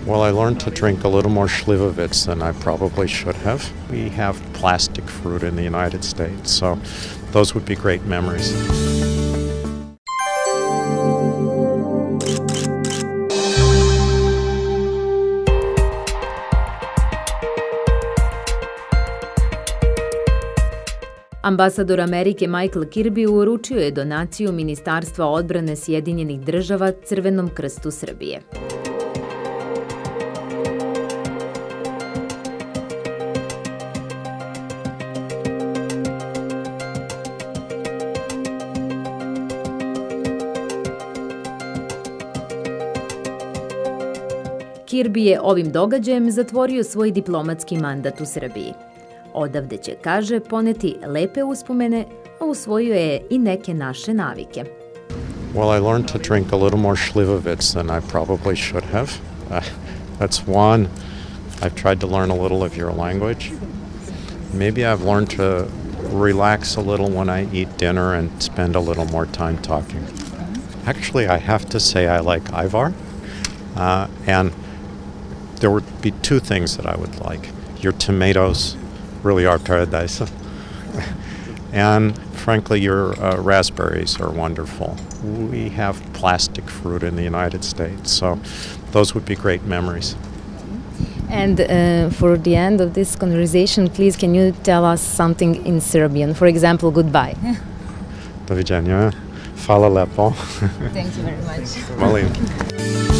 Well, I learned to drink a little more Slivovitz than I probably should have. We have plastic fruit in the United States, so those would be great memories. Ambasador Amerike Majkl Kirbi uručio je donaciju Ministarstva odbrane Sjedinjenih država Crvenom krstu Srbije. Kirbi je ovim događajem zatvorio svoj diplomatski mandat u Srbiji. Odavde će, kaže, poneti lepe uspomene, a usvojio je i neke naše navike. Well, I learned to drink a little more Slivovitz than I probably should have. That's one. I've tried to learn a little of your language. Maybe I've learned to relax a little when I eat dinner and spend a little more time talking. Actually, I have to say I like Ivar, and there would be two things that I would like. Your tomatoes really are paradise. And frankly, your raspberries are wonderful. We have plastic fruit in the United States, so those would be great memories. And for the end of this conversation, please, can you tell us something in Serbian? For example, goodbye. Doviđenja. Hvala lepo. Thank you very much. Molim.